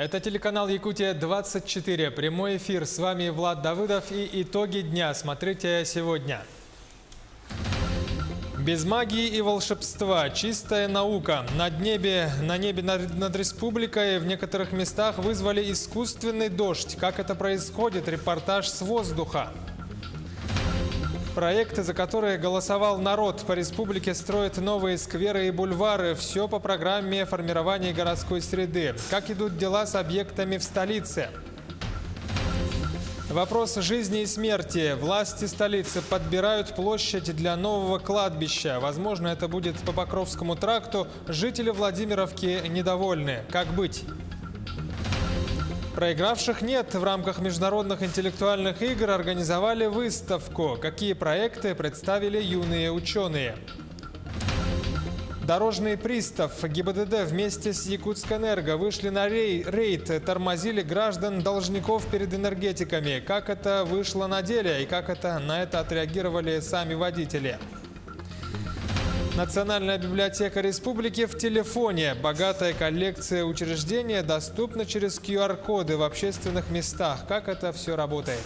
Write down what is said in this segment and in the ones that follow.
Это телеканал Якутия-24. Прямой эфир. С вами Влад Давыдов и итоги дня. Смотрите сегодня. Без магии и волшебства. Чистая наука. На небе над республикой в некоторых местах вызвали искусственный дождь. Как это происходит? Репортаж с воздуха. Проекты, за которые голосовал народ, по республике строят новые скверы и бульвары. Все по программе формирования городской среды. Как идут дела с объектами в столице? Вопрос жизни и смерти. Власти столицы подбирают площадь для нового кладбища. Возможно, это будет по Покровскому тракту. Жители Владимировки недовольны. Как быть? Проигравших нет. В рамках международных интеллектуальных игр организовали выставку. Какие проекты представили юные ученые? Дорожный пристав. ГИБДД вместе с Якутскэнерго вышли на рейд, тормозили граждан-должников перед энергетиками. Как это вышло на деле и как на это отреагировали сами водители? Национальная библиотека республики в телефоне. Богатая коллекция учреждения доступна через QR-коды в общественных местах. Как это все работает?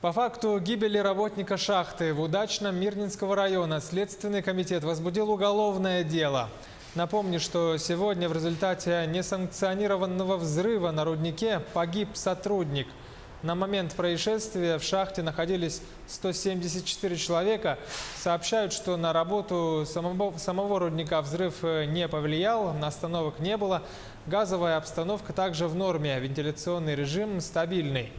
По факту гибели работника шахты в Удачном Мирнинского района Следственный комитет возбудил уголовное дело. Напомню, что сегодня в результате несанкционированного взрыва на руднике погиб сотрудник. На момент происшествия в шахте находились 174 человека. Сообщают, что на работу самого рудника взрыв не повлиял, остановок не было. Газовая обстановка также в норме, вентиляционный режим стабильный.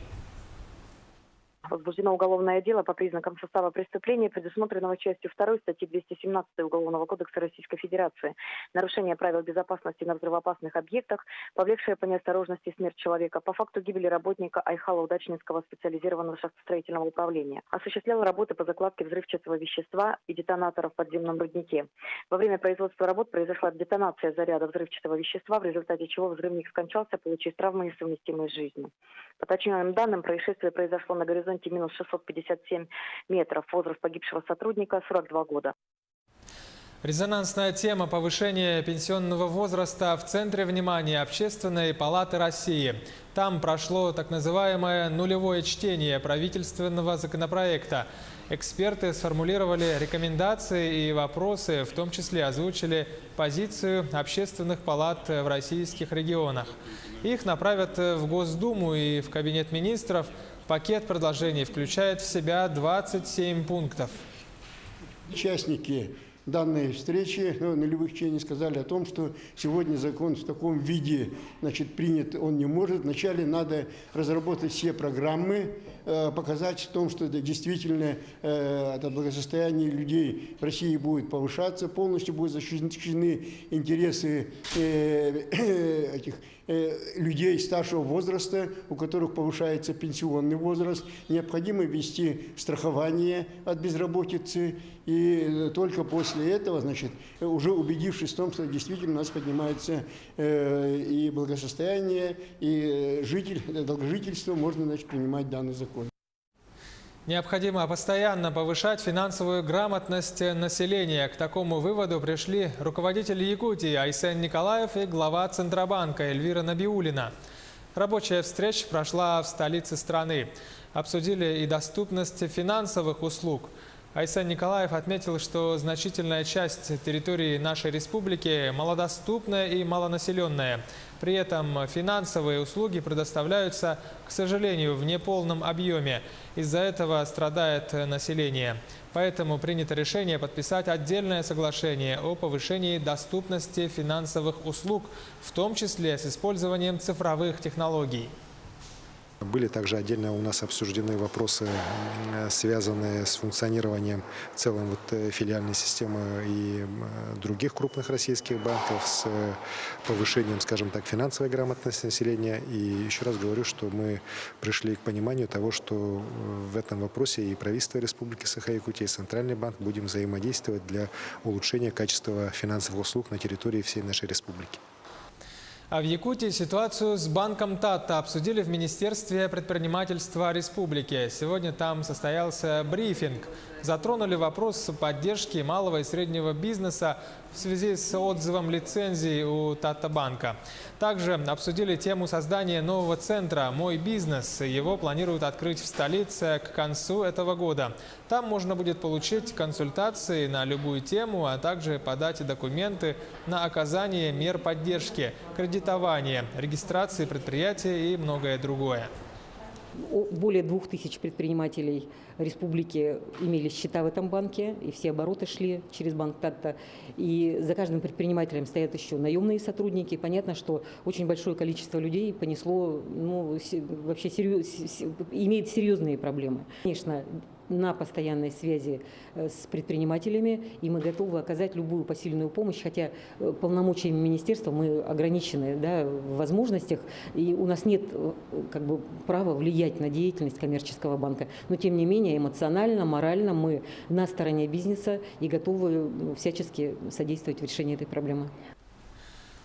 Возбуждено уголовное дело по признакам состава преступления, предусмотренного частью 2 статьи 217 Уголовного кодекса Российской Федерации. Нарушение правил безопасности на взрывоопасных объектах, повлекшее по неосторожности смерть человека по факту гибели работника Айхала Удачнинского специализированного шахтостроительного управления. Осуществлял работы по закладке взрывчатого вещества и детонаторов в подземном руднике. Во время производства работ произошла детонация заряда взрывчатого вещества, в результате чего взрывник скончался, получив травмы, несовместимые с жизнью. По уточненным данным, происшествие произошло на горизонте минус 657 метров. Возраст погибшего сотрудника 42 года. Резонансная тема повышения пенсионного возраста в центре внимания Общественной палаты России. Там прошло так называемое нулевое чтение правительственного законопроекта. Эксперты сформулировали рекомендации и вопросы, в том числе озвучили позицию общественных палат в российских регионах. Их направят в Госдуму и в Кабинет министров. Пакет предложений включает в себя 27 пунктов. Участники данной встречи нулевых чтений сказали о том, что сегодня закон в таком виде принят он не может. Вначале надо разработать все программы, показать в том, что это действительно это благосостояние людей в России будет повышаться, полностью будут защищены интересы этих людей старшего возраста, у которых повышается пенсионный возраст. Необходимо ввести страхование от безработицы, и только после этого, уже убедившись в том, что действительно у нас поднимается и благосостояние, и долгожительство, можно принимать данный закон. Необходимо постоянно повышать финансовую грамотность населения. К такому выводу пришли руководители Якутии Айсен Николаев и глава Центробанка Эльвира Набиуллина. Рабочая встреча прошла в столице страны. Обсудили и доступность финансовых услуг. Айсен Николаев отметил, что значительная часть территории нашей республики малодоступная и малонаселенная. При этом финансовые услуги предоставляются, к сожалению, в неполном объеме. Из-за этого страдает население. Поэтому принято решение подписать отдельное соглашение о повышении доступности финансовых услуг, в том числе с использованием цифровых технологий. Были также отдельно у нас обсуждены вопросы, связанные с функционированием в целом филиальной системы и других крупных российских банков, с повышением, скажем так, финансовой грамотности населения. И еще раз говорю, что мы пришли к пониманию того, что в этом вопросе и правительство Республики Саха-Якутия, и Центральный банк будем взаимодействовать для улучшения качества финансовых услуг на территории всей нашей республики. А в Якутии ситуацию с банком Тата обсудили в Министерстве предпринимательства республики. Сегодня там состоялся брифинг. Затронули вопрос поддержки малого и среднего бизнеса в связи с отзывом лицензии у Тата-банка. Также обсудили тему создания нового центра «Мой бизнес». Его планируют открыть в столице к концу этого года. Там можно будет получить консультации на любую тему, а также подать документы на оказание мер поддержки, кредитования, регистрации предприятия и многое другое. Более 2000 предпринимателей республики имели счета в этом банке, и все обороты шли через банк Тата. И за каждым предпринимателем стоят еще наемные сотрудники. Понятно, что очень большое количество людей понесло, вообще имеет серьезные проблемы. Конечно, на постоянной связи с предпринимателями, и мы готовы оказать любую посильную помощь, хотя полномочиями министерства мы ограничены, в возможностях, и у нас нет права влиять на деятельность коммерческого банка. Но тем не менее эмоционально, морально мы на стороне бизнеса и готовы всячески содействовать в решении этой проблемы.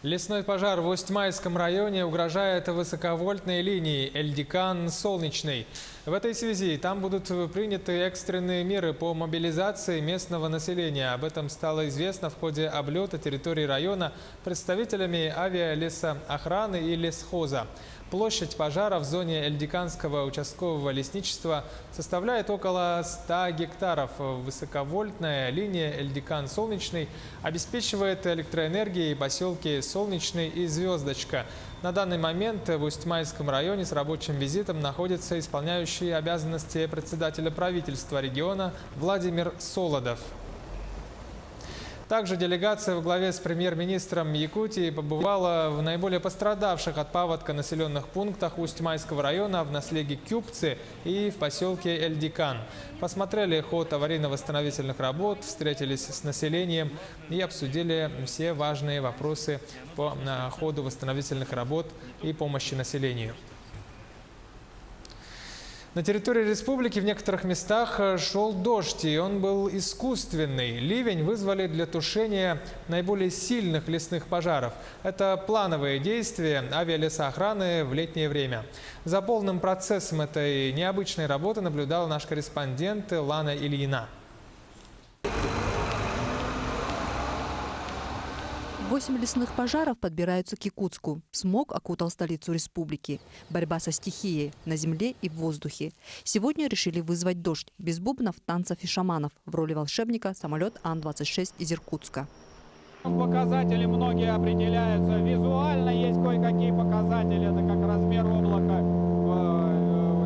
Лесной пожар в Усть-Майском районе угрожает высоковольтной линии Эльдикан-Солнечный. В этой связи там будут приняты экстренные меры по мобилизации местного населения. Об этом стало известно в ходе облета территории района представителями авиалесоохраны и лесхоза. Площадь пожара в зоне Эльдиканского участкового лесничества составляет около 100 гектаров. Высоковольтная линия Эльдикан-Солнечный обеспечивает электроэнергией поселки Солнечный и Звездочка. На данный момент в Усть-Майском районе с рабочим визитом находится исполняющий обязанности председателя правительства региона Владимир Солодов. Также делегация во главе с премьер-министром Якутии побывала в наиболее пострадавших от паводка населенных пунктах Усть-Майского района в наследии Кюпцы и в поселке Эльдикан. Посмотрели ход аварийно-восстановительных работ, встретились с населением и обсудили все важные вопросы по ходу восстановительных работ и помощи населению. На территории республики в некоторых местах шел дождь, и он был искусственный. Ливень вызвали для тушения наиболее сильных лесных пожаров. Это плановые действия авиалесоохраны в летнее время. За полным процессом этой необычной работы наблюдал наш корреспондент Лана Ильина. 8 лесных пожаров подбираются к Якутску. Смог окутал столицу республики. Борьба со стихией на земле и в воздухе. Сегодня решили вызвать дождь. Без бубнов, танцев и шаманов. В роли волшебника самолет Ан-26 из Иркутска. Показатели многие определяются визуально. Есть кое-какие показатели. Это как размер облака,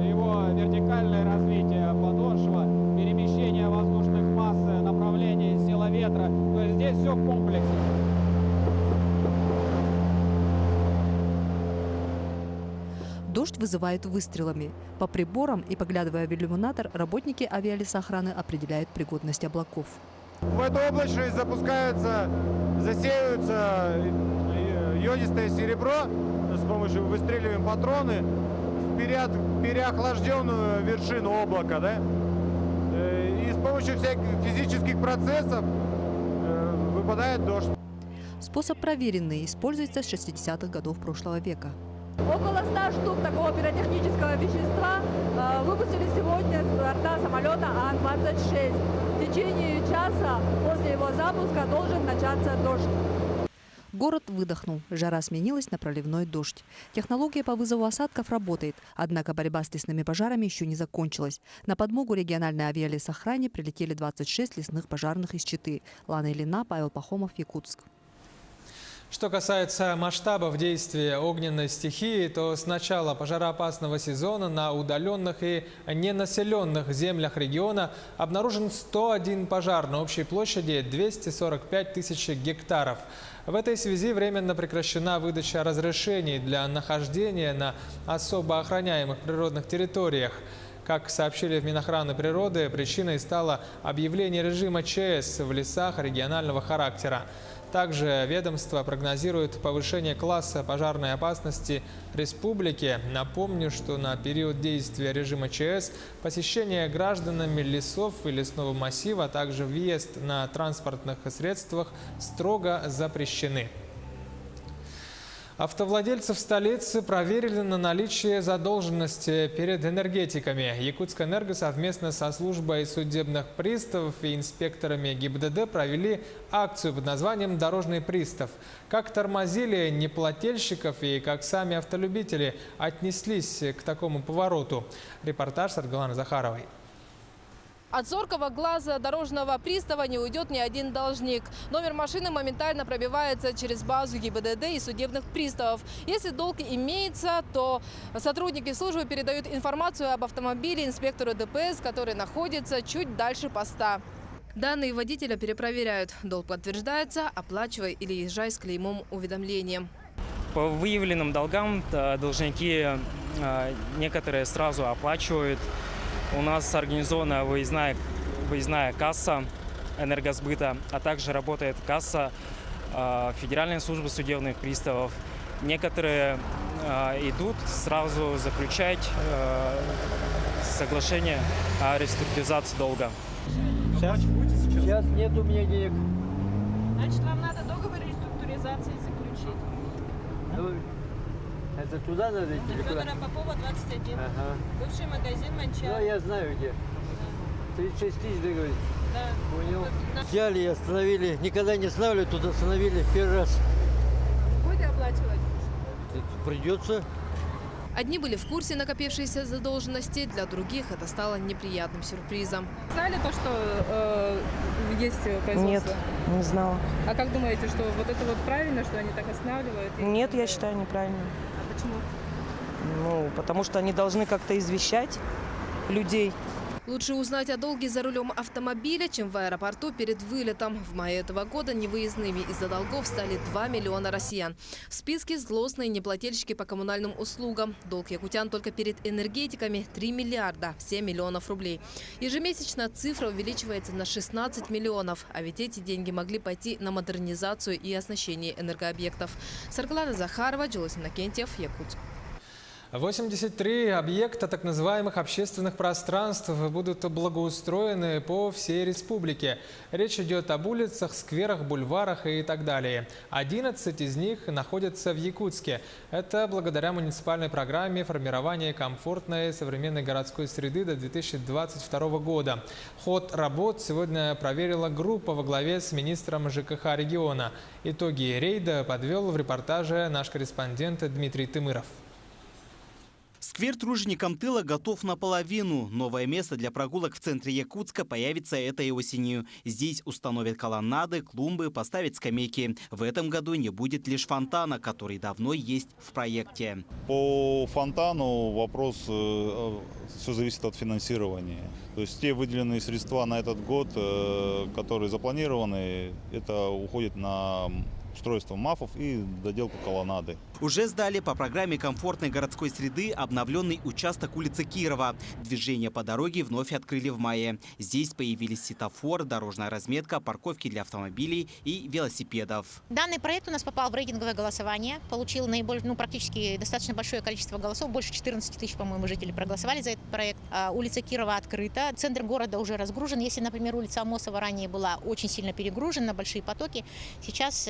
его вертикальное развитие подошва, перемещение воздушных масс, направление, сила ветра. То есть здесь все в комплексе. Дождь вызывают выстрелами. По приборам и поглядывая в иллюминатор, работники авиалесоохраны определяют пригодность облаков. В эту облачность засеиваются йодистое серебро с помощью выстреливаем патроны в переохлажденную вершину облака. И с помощью всяких физических процессов выпадает дождь. Способ проверенный, используется с 60-х годов прошлого века. Около 100 штук такого пиротехнического вещества выпустили сегодня с борта самолета Ан-26. В течение часа после его запуска должен начаться дождь. Город выдохнул. Жара сменилась на проливной дождь. Технология по вызову осадков работает. Однако борьба с лесными пожарами еще не закончилась. На подмогу региональной авиалесоохране прилетели 26 лесных пожарных из Читы. Лана Ильина, Павел Пахомов, Якутск. Что касается масштабов действия огненной стихии, то с начала пожароопасного сезона на удаленных и ненаселенных землях региона обнаружен 101 пожар на общей площади 245 тысяч гектаров. В этой связи временно прекращена выдача разрешений для нахождения на особо охраняемых природных территориях. Как сообщили в Минохраны природы, причиной стало объявление режима ЧС в лесах регионального характера. Также ведомство прогнозирует повышение класса пожарной опасности республики. Напомню, что на период действия режима ЧС посещение гражданами лесов и лесного массива, а также въезд на транспортных средствах строго запрещены. Автовладельцев столицы проверили на наличие задолженности перед энергетиками. Якутскэнерго совместно со службой судебных приставов и инспекторами ГИБДД провели акцию под названием «Дорожный пристав». Как тормозили неплательщиков и как сами автолюбители отнеслись к такому повороту. Репортаж Саргаланы Захаровой. От зоркого глаза дорожного пристава не уйдет ни один должник. Номер машины моментально пробивается через базу ГИБДД и судебных приставов. Если долг имеется, то сотрудники службы передают информацию об автомобиле инспектору ДПС, который находится чуть дальше поста. Данные водителя перепроверяют. Долг подтверждается, оплачивай или езжай с клеймом уведомлением. По выявленным долгам должники некоторые сразу оплачивают. У нас организована выездная касса энергосбыта, а также работает касса Федеральной службы судебных приставов. Некоторые идут сразу заключать соглашение о реструктуризации долга. Сейчас нет у меня денег. Значит, вам надо договор реструктуризации заключить. Это туда надо идти? Федора Попова, 21. Ага. Бывший магазин «Манчар». Да, я знаю где. 36 тысяч договорить. Да. Понял. Взяли и остановили. Никогда не останавливали, тут остановили первый раз. Будете оплачивать? Придется. Одни были в курсе накопившейся задолженности, для других это стало неприятным сюрпризом. Знали то, что есть производство? Нет, не знала. А как думаете, что вот это вот правильно, что они так останавливают? Нет, я считаю неправильно. А почему? Ну, потому что они должны как-то извещать людей. Лучше узнать о долге за рулем автомобиля, чем в аэропорту перед вылетом. В мае этого года невыездными из-за долгов стали 2 миллиона россиян. В списке злостные неплательщики по коммунальным услугам. Долг якутян только перед энергетиками – 3 миллиарда 7 миллионов рублей. Ежемесячно цифра увеличивается на 16 миллионов. А ведь эти деньги могли пойти на модернизацию и оснащение энергообъектов. Саргалана Захарова, Джилас Иннокентьев, Якутск. 83 объекта так называемых общественных пространств будут благоустроены по всей республике. Речь идет об улицах, скверах, бульварах и так далее. 11 из них находятся в Якутске. Это благодаря муниципальной программе формирования комфортной современной городской среды до 2022 года. Ход работ сегодня проверила группа во главе с министром ЖКХ региона. Итоги рейда подвел в репортаже наш корреспондент Дмитрий Тымыров. Сквер труженикам тыла готов наполовину. Новое место для прогулок в центре Якутска появится этой осенью. Здесь установят колоннады, клумбы, поставят скамейки. В этом году не будет лишь фонтана, который давно есть в проекте. По фонтану вопрос, все зависит от финансирования. То есть те выделенные средства на этот год, которые запланированы, это уходит на устройство МАФов и доделку колоннады. Уже сдали по программе комфортной городской среды обновленный участок улицы Кирова. Движение по дороге вновь открыли в мае. Здесь появились светофор, дорожная разметка, парковки для автомобилей и велосипедов. Данный проект у нас попал в рейтинговое голосование. Получил практически достаточно большое количество голосов. Больше 14 тысяч, по-моему, жителей проголосовали за этот проект. Улица Кирова открыта. Центр города уже разгружен. Если, например, улица Амосова ранее была очень сильно перегружена, большие потоки, сейчас,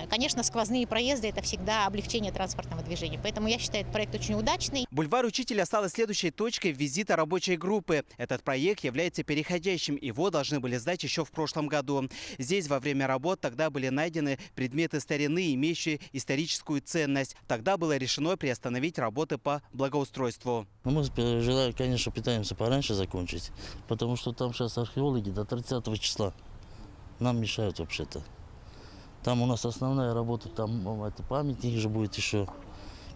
конечно, сквозные проезды – это всегда облегчение транспортного движения. Поэтому я считаю, этот проект очень удачный. Бульвар Учителя стала следующей точкой визита рабочей группы. Этот проект является переходящим. Его должны были сдать еще в прошлом году. Здесь во время работ тогда были найдены предметы старины, имеющие историческую ценность. Тогда было решено приостановить работы по благоустройству. Мы, конечно, пытаемся пораньше закончить, потому что там сейчас археологи до 30 числа нам мешают вообще-то. Там у нас основная работа, там это памятник же будет еще,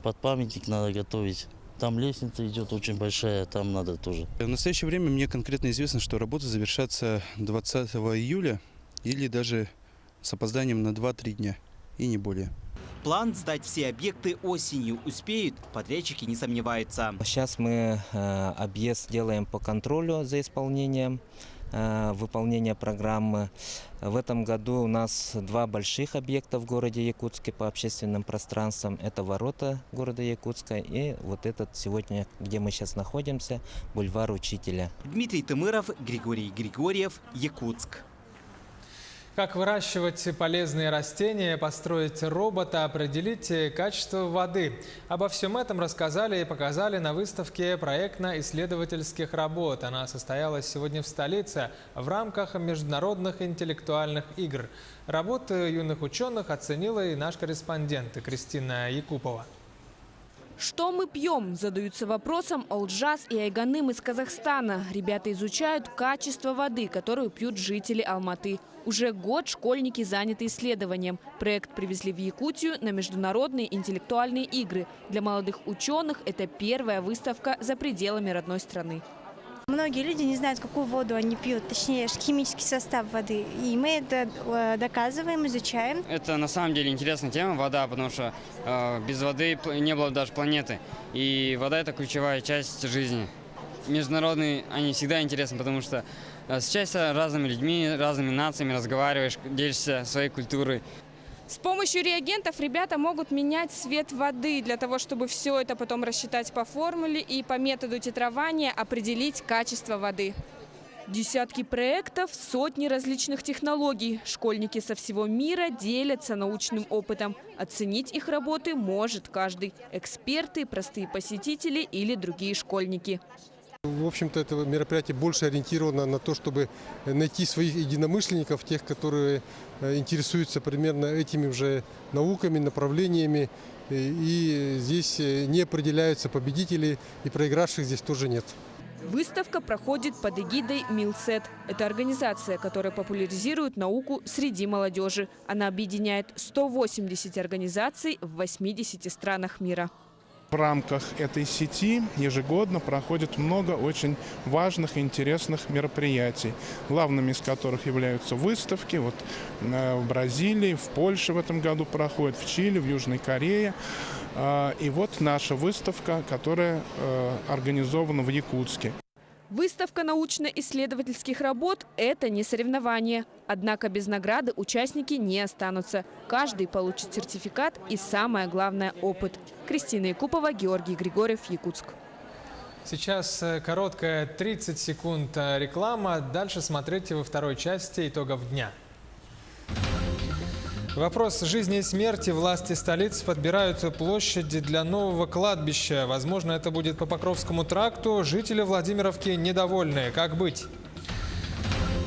под памятник надо готовить. Там лестница идет очень большая, там надо тоже. В настоящее время мне конкретно известно, что работа завершатся 20 июля или даже с опозданием на 2-3 дня и не более. План сдать все объекты осенью успеют, подрядчики не сомневаются. Сейчас мы объезд делаем по контролю за исполнением выполнения программы. В этом году у нас 2 больших объекта в городе Якутске по общественным пространствам. Это ворота города Якутска и вот этот сегодня, где мы сейчас находимся, бульвар Учителя. Дмитрий Тымыров, Григорий Григорьев, Якутск. Как выращивать полезные растения, построить робота, определить качество воды. Обо всем этом рассказали и показали на выставке проектно-исследовательских работ. Она состоялась сегодня в столице в рамках международных интеллектуальных игр. Работы юных ученых оценила и наш корреспондент Кристина Якупова. Что мы пьем? Задаются вопросом Олджас и Айганым из Казахстана. Ребята изучают качество воды, которую пьют жители Алматы. Уже год школьники заняты исследованием. Проект привезли в Якутию на международные интеллектуальные игры. Для молодых ученых это первая выставка за пределами родной страны. Многие люди не знают, какую воду они пьют, точнее химический состав воды. И мы это доказываем, изучаем. Это на самом деле интересная тема, вода, потому что без воды не было даже планеты. И вода – это ключевая часть жизни. Международные, они всегда интересны, потому что встречаешься с разными людьми, разными нациями, разговариваешь, делишься своей культурой. С помощью реагентов ребята могут менять цвет воды для того, чтобы все это потом рассчитать по формуле и по методу титрования определить качество воды. Десятки проектов, сотни различных технологий. Школьники со всего мира делятся научным опытом. Оценить их работы может каждый – эксперты, простые посетители или другие школьники. В общем-то, это мероприятие больше ориентировано на то, чтобы найти своих единомышленников, тех, которые интересуются примерно этими же науками, направлениями. И здесь не определяются победители, и проигравших здесь тоже нет. Выставка проходит под эгидой Милсет. Это организация, которая популяризирует науку среди молодежи. Она объединяет 180 организаций в 80 странах мира. В рамках этой сети ежегодно проходит много очень важных и интересных мероприятий, главными из которых являются выставки. Вот в Бразилии, в Польше в этом году проходит, в Чили, в Южной Корее. И вот наша выставка, которая организована в Якутске. Выставка научно-исследовательских работ – это не соревнование. Однако без награды участники не останутся. Каждый получит сертификат и, самое главное, опыт. Кристина Якупова, Георгий Григорьев, Якутск. Сейчас короткая 30 секунд реклама. Дальше смотрите во второй части итогов дня. Вопрос жизни и смерти. Власти столицы подбирают площади для нового кладбища. Возможно, это будет по Покровскому тракту. Жители Владимировки недовольны. Как быть?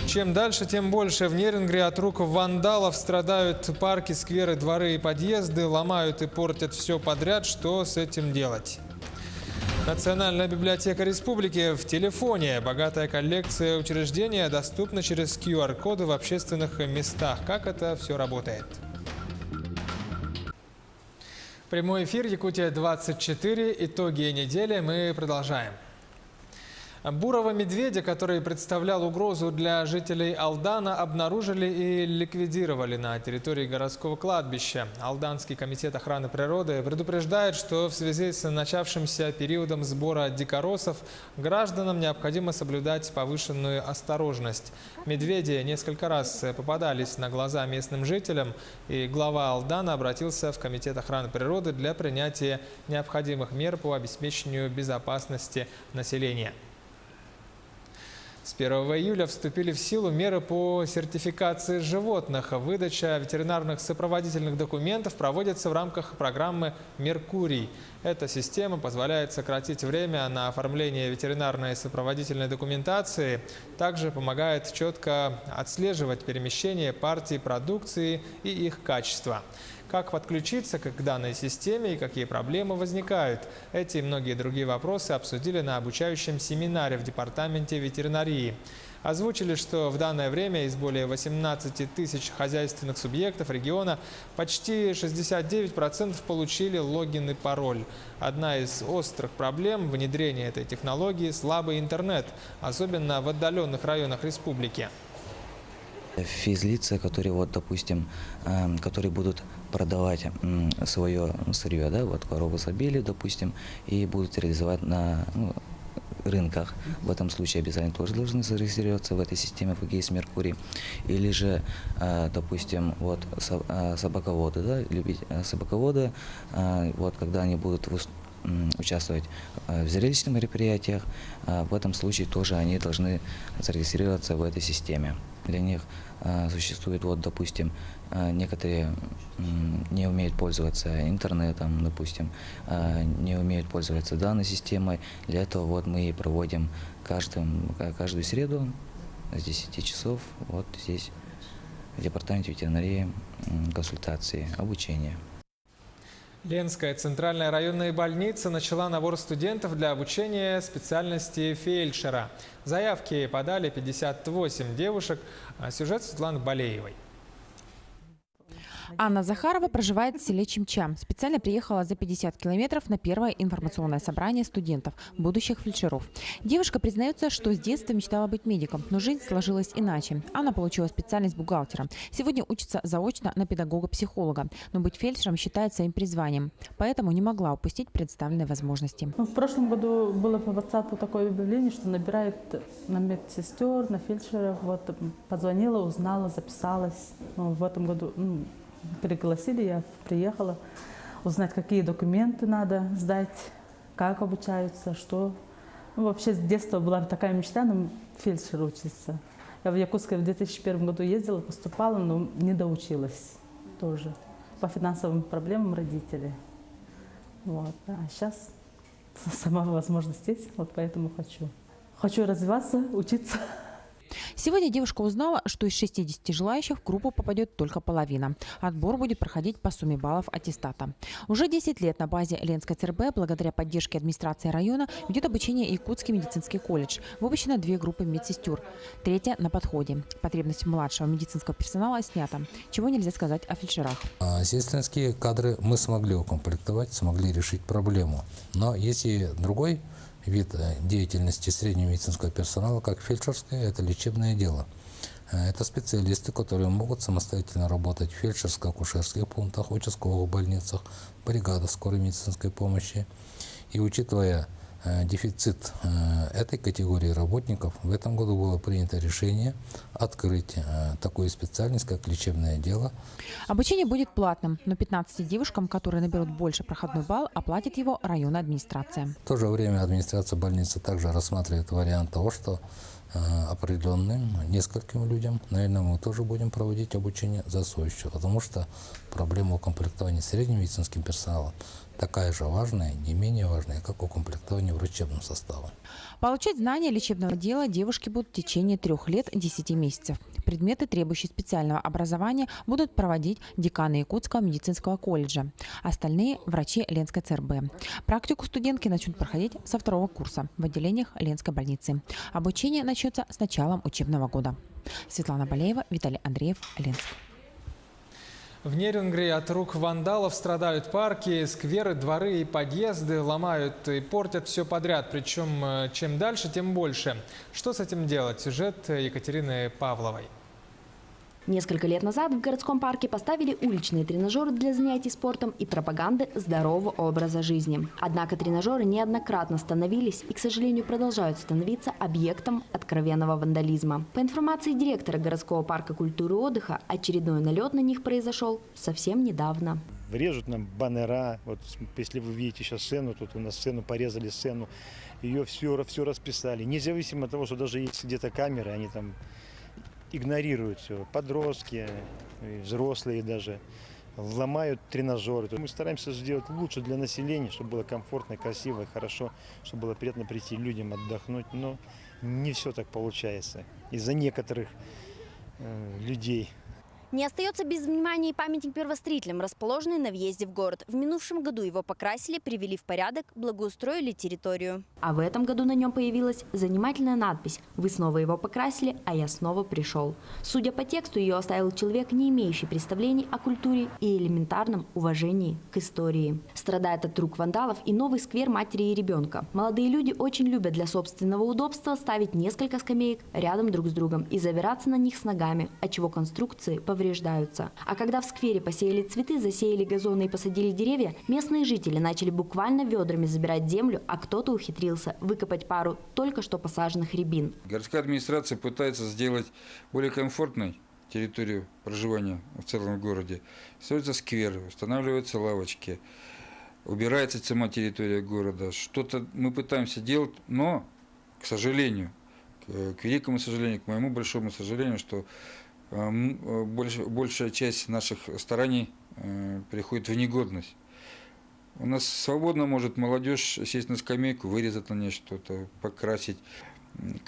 Чем дальше, тем больше. В Нерингре от рук вандалов страдают парки, скверы, дворы и подъезды. Ломают и портят все подряд. Что с этим делать? Национальная библиотека республики в телефоне. Богатая коллекция учреждения доступна через QR-коды в общественных местах. Как это все работает? Прямой эфир Якутия-24. Итоги недели. Мы продолжаем. Бурого медведя, который представлял угрозу для жителей Алдана, обнаружили и ликвидировали на территории городского кладбища. Алданский комитет охраны природы предупреждает, что в связи с начавшимся периодом сбора дикоросов гражданам необходимо соблюдать повышенную осторожность. Медведи несколько раз попадались на глаза местным жителям, и глава Алдана обратился в комитет охраны природы для принятия необходимых мер по обеспечению безопасности населения. С 1 июля вступили в силу меры по сертификации животных. Выдача ветеринарных сопроводительных документов проводится в рамках программы «Меркурий». Эта система позволяет сократить время на оформление ветеринарной сопроводительной документации, также помогает четко отслеживать перемещение партий продукции и их качество. Как подключиться к данной системе и какие проблемы возникают? Эти и многие другие вопросы обсудили на обучающем семинаре в Департаменте ветеринарии. Озвучили, что в данное время из более 18 тысяч хозяйственных субъектов региона почти 69% получили логин и пароль. Одна из острых проблем внедрения этой технологии – слабый интернет, особенно в отдаленных районах республики. Физлица, которые, вот, допустим, которые будут продавать свое сырье, да, вот корову забили, допустим, и будут реализовать на рынках. В этом случае обязательно тоже должны зарегистрироваться в этой системе ФГС Меркурий. Или же, допустим, вот собаководы, да, любить собаководы, вот когда они будут участвовать в зрелищных мероприятиях, в этом случае тоже они должны зарегистрироваться в этой системе. Для них существует, вот, допустим, некоторые не умеют пользоваться интернетом, допустим, не умеют пользоваться данной системой. Для этого вот мы и проводим каждую среду с 10 часов вот здесь, в департаменте ветеринарии, консультации, обучение. Ленская центральная районная больница начала набор студентов для обучения специальности фельдшера. Заявки подали 58 девушек. Сюжет Светланы Балеевой. Анна Захарова проживает в селе Чимча. Специально приехала за 50 километров на первое информационное собрание студентов, будущих фельдшеров. Девушка признается, что с детства мечтала быть медиком, но жизнь сложилась иначе. Анна получила специальность бухгалтера. Сегодня учится заочно на педагога-психолога, но быть фельдшером считает своим призванием. Поэтому не могла упустить представленные возможности. В прошлом году было по WhatsApp такое объявление, что набирает на медсестер, на фельдшеров. Вот позвонила, узнала, записалась. В этом году пригласили, я приехала узнать, какие документы надо сдать, как обучаются, что. Вообще с детства была такая мечта, фельдшер учиться. Я в Якутске в 2001 году ездила, поступала, но не доучилась тоже. По финансовым проблемам родителей. Вот. А сейчас сама возможность есть, вот поэтому хочу. Хочу развиваться, учиться. Сегодня девушка узнала, что из 60 желающих в группу попадет только половина. Отбор будет проходить по сумме баллов аттестата. Уже 10 лет на базе Ленской ЦРБ, благодаря поддержке администрации района, ведет обучение Якутский медицинский колледж. Выпущено 2 группы медсестер. 3 на подходе. Потребность младшего медицинского персонала снята. Чего нельзя сказать о фельдшерах. Сестринские кадры мы смогли укомплектовать, смогли решить проблему. Но есть и другой вид деятельности среднего медицинского персонала, как фельдшерское, это лечебное дело. Это специалисты, которые могут самостоятельно работать в фельдшерско-акушерских пунктах, участковых больницах, бригадах скорой медицинской помощи. И учитывая дефицит этой категории работников, в этом году было принято решение открыть такую специальность, как лечебное дело. Обучение будет платным, но 15 девушкам, которые наберут больше проходной балл, оплатит его районная администрация. В то же время администрация больницы также рассматривает вариант того, что определенным нескольким людям, наверное, мы тоже будем проводить обучение за свой счет, потому что проблема укомплектования средним медицинским персоналом такая же важная, не менее важная, как укомплектование врачебным составом. Получать знания лечебного дела девушки будут в течение 3 лет 10 месяцев. Предметы, требующие специального образования, будут проводить деканы Якутского медицинского колледжа. Остальные – врачи Ленской ЦРБ. Практику студентки начнут проходить со 2-го курса в отделениях Ленской больницы. Обучение начнется с началом учебного года. Светлана Балеева, Виталий Андреев, Ленск. В Нерюнгри от рук вандалов страдают парки, скверы, дворы и подъезды, ломают и портят все подряд. Причем чем дальше, тем больше. Что с этим делать? Сюжет Екатерины Павловой. Несколько лет назад в городском парке поставили уличные тренажеры для занятий спортом и пропаганды здорового образа жизни. Однако тренажеры неоднократно становились и, к сожалению, продолжают становиться объектом откровенного вандализма. По информации директора городского парка культуры и отдыха, очередной налет на них произошел совсем недавно. Режут нам баннера. Вот если вы видите сейчас сцену, тут у нас порезали сцену, ее все расписали. Независимо от того, что даже есть где-то камеры, они там игнорируют все. Подростки, взрослые даже ломают тренажеры. Мы стараемся сделать лучше для населения, чтобы было комфортно, красиво и хорошо, чтобы было приятно прийти людям отдохнуть. Но не все так получается из-за некоторых людей. Не остается без внимания и памятник первостроителям, расположенный на въезде в город. В минувшем году его покрасили, привели в порядок, благоустроили территорию. А в этом году на нем появилась занимательная надпись «Вы снова его покрасили, а я снова пришел». Судя по тексту, ее оставил человек, не имеющий представлений о культуре и элементарном уважении к истории. Страдает от рук вандалов и новый сквер матери и ребенка. Молодые люди очень любят для собственного удобства ставить несколько скамеек рядом друг с другом и забираться на них с ногами, отчего конструкции повреждаются. А когда в сквере посеяли цветы, засеяли газоны и посадили деревья, местные жители начали буквально ведрами забирать землю, а кто-то ухитрился выкопать пару только что посаженных рябин. Городская администрация пытается сделать более комфортной территорию проживания в целом городе. Строится сквер, устанавливаются лавочки. убирается сама территория города. Что-то мы пытаемся делать, но, к сожалению, к великому сожалению, к моему большому сожалению, что большая часть наших стараний приходит в негодность. У нас свободно может молодежь сесть на скамейку, вырезать на ней что-то, покрасить.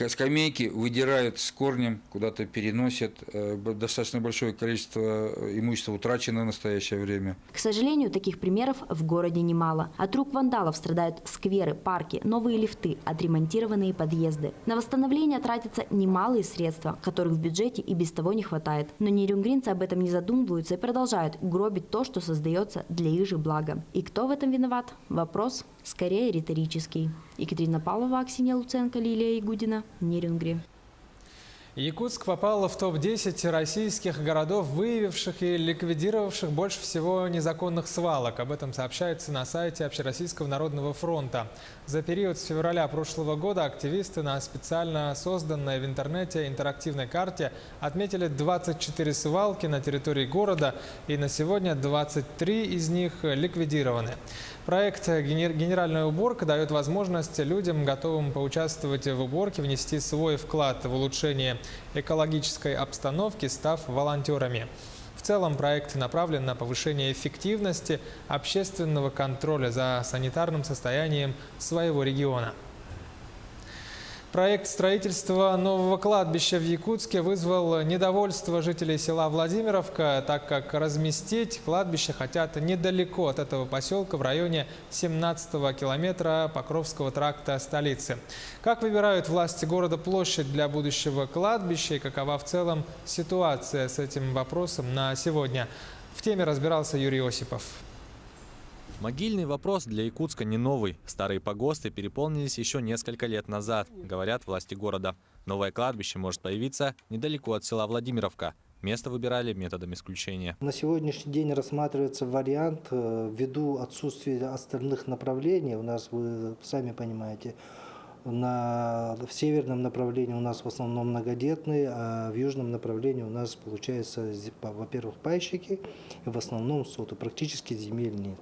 Скамейки выдирают с корнем, куда-то переносят. Достаточно большое количество имущества утрачено в настоящее время. К сожалению, таких примеров в городе немало. От рук вандалов страдают скверы, парки, новые лифты, отремонтированные подъезды. На восстановление тратятся немалые средства, которых в бюджете и без того не хватает. Но нерюнгринцы об этом не задумываются и продолжают гробить то, что создается для их же блага. И кто в этом виноват? Вопрос скорее риторический. Екатерина Павлова, Аксинья Луценко, Лилия Игудина, Нерюнгри. Якутск попал в топ-10 российских городов, выявивших и ликвидировавших больше всего незаконных свалок. Об этом сообщается на сайте Общероссийского народного фронта. За период с февраля прошлого года активисты на специально созданной в интернете интерактивной карте отметили 24 свалки на территории города, и на сегодня 23 из них ликвидированы. Проект «Генеральная уборка» дает возможность людям, готовым поучаствовать в уборке, внести свой вклад в улучшение экологической обстановки, став волонтерами. В целом проект направлен на повышение эффективности общественного контроля за санитарным состоянием своего региона. Проект строительства нового кладбища в Якутске вызвал недовольство жителей села Владимировка, так как разместить кладбище хотят недалеко от этого поселка, в районе 17-го километра Покровского тракта столицы. Как выбирают власти города площадь для будущего кладбища и какова в целом ситуация с этим вопросом на сегодня? В теме разбирался Юрий Осипов. Могильный вопрос для Якутска не новый. Старые погосты переполнились еще несколько лет назад, говорят власти города. Новое кладбище может появиться недалеко от села Владимировка. Место выбирали методом исключения. На сегодняшний день рассматривается вариант, ввиду отсутствия остальных направлений. У нас, вы сами понимаете, в северном направлении у нас в основном многодетные, а в южном направлении у нас получается, во-первых, пайщики, и в основном соты, практически земель нет.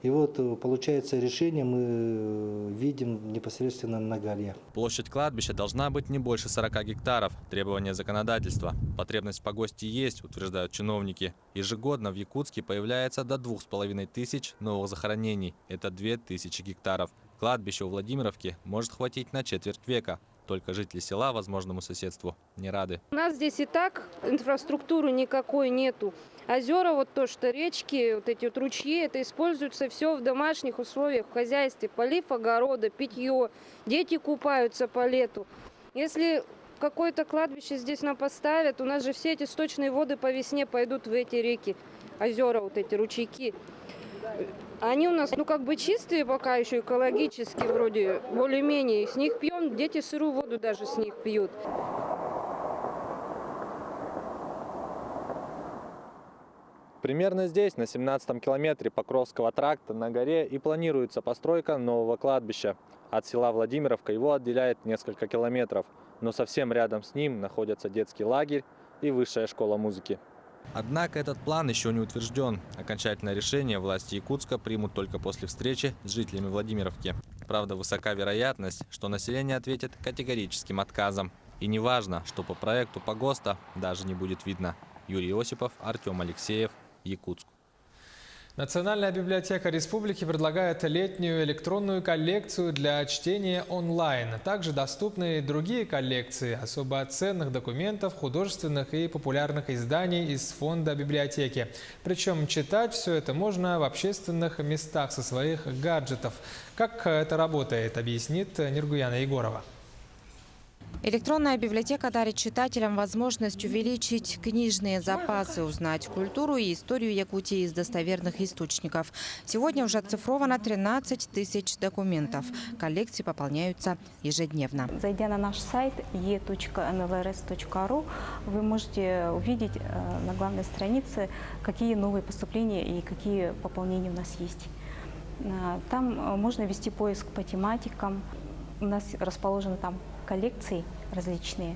И вот, получается, решение мы видим непосредственно на горе. Площадь кладбища должна быть не больше 40 гектаров. Требования законодательства. Потребность в погосте есть, утверждают чиновники. Ежегодно в Якутске появляется до 2500 новых захоронений. Это 2000 гектаров. Кладбище у Владимировки может хватить на четверть века. Только жители села возможному соседству не рады. У нас здесь и так инфраструктуры никакой нету. Озера, вот то, что речки, вот эти вот ручьи, это используется все в домашних условиях, в хозяйстве. Полив огорода, питье, дети купаются по лету. Если какое-то кладбище здесь нам поставят, у нас же все эти сточные воды по весне пойдут в эти реки, озера, вот эти ручейки. Они у нас, как бы чистые пока еще, экологически вроде, более-менее. С них пьем, дети сырую воду даже с них пьют. Примерно здесь, на 17-м километре Покровского тракта, на горе и планируется постройка нового кладбища. От села Владимировка его отделяет несколько километров, но совсем рядом с ним находятся детский лагерь и высшая школа музыки. Однако этот план еще не утвержден. Окончательное решение власти Якутска примут только после встречи с жителями Владимировки. Правда, высока вероятность, что население ответит категорическим отказом. И не важно, что по проекту погоста даже не будет видно. Юрий Осипов, Артем Алексеев, Якутск. Национальная библиотека республики предлагает летнюю электронную коллекцию для чтения онлайн. Также доступны и другие коллекции особо ценных документов, художественных и популярных изданий из фонда библиотеки. Причем читать все это можно в общественных местах со своих гаджетов. Как это работает, объяснит Ниргуяна Егорова. Электронная библиотека дарит читателям возможность увеличить книжные запасы, узнать культуру и историю Якутии из достоверных источников. Сегодня уже оцифровано 13 тысяч документов. Коллекции пополняются ежедневно. Зайдя на наш сайт e.nlrs.ru, вы можете увидеть на главной странице, какие новые поступления и какие пополнения у нас есть. Там можно вести поиск по тематикам. У нас расположены там коллекции различные.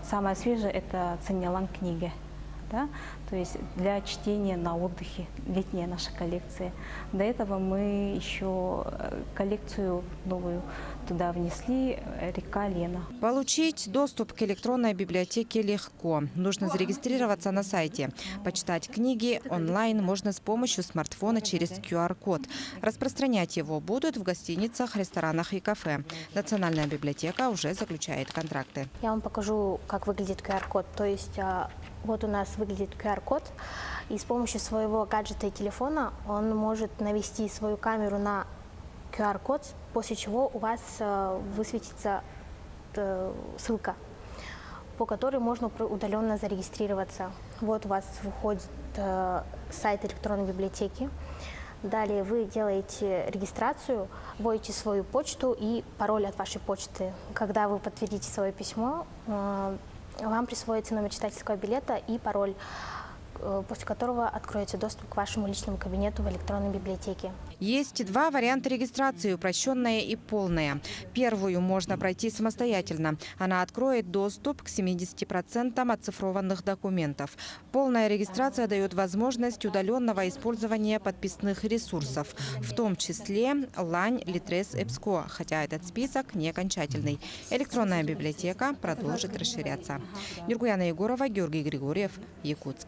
Самое свежее – это Ценнялан книги. да, то есть для чтения на отдыхе, летняя наша коллекция. До этого мы еще коллекцию новую туда внесли, река Лена. Получить доступ к электронной библиотеке легко. Нужно зарегистрироваться на сайте. Почитать книги онлайн можно с помощью смартфона через QR-код. Распространять его будут в гостиницах, ресторанах и кафе. Национальная библиотека уже заключает контракты. Я вам покажу, как выглядит QR-код. То есть вот у нас выглядит QR-код, и с помощью своего гаджета и телефона он может навести свою камеру на QR-код, после чего у вас высветится ссылка, по которой можно удаленно зарегистрироваться. Вот у вас выходит сайт электронной библиотеки. Далее вы делаете регистрацию, вводите свою почту и пароль от вашей почты. Когда вы подтвердите свое письмо, вам присвоится номер читательского билета и пароль, после которого откроется доступ к вашему личному кабинету в электронной библиотеке. Есть два варианта регистрации – упрощенная и полная. Первую можно пройти самостоятельно. Она откроет доступ к 70% оцифрованных документов. Полная регистрация дает возможность удаленного использования подписных ресурсов, в том числе Лань, Литрес, Эпско, хотя этот список не окончательный. Электронная библиотека продолжит расширяться. Нюргуяна Егорова, Георгий Григорьев, Якутск.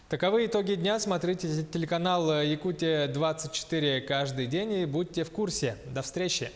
Таковы итоги дня. Смотрите телеканал «Якутия-24» каждый день и будьте в курсе. До встречи!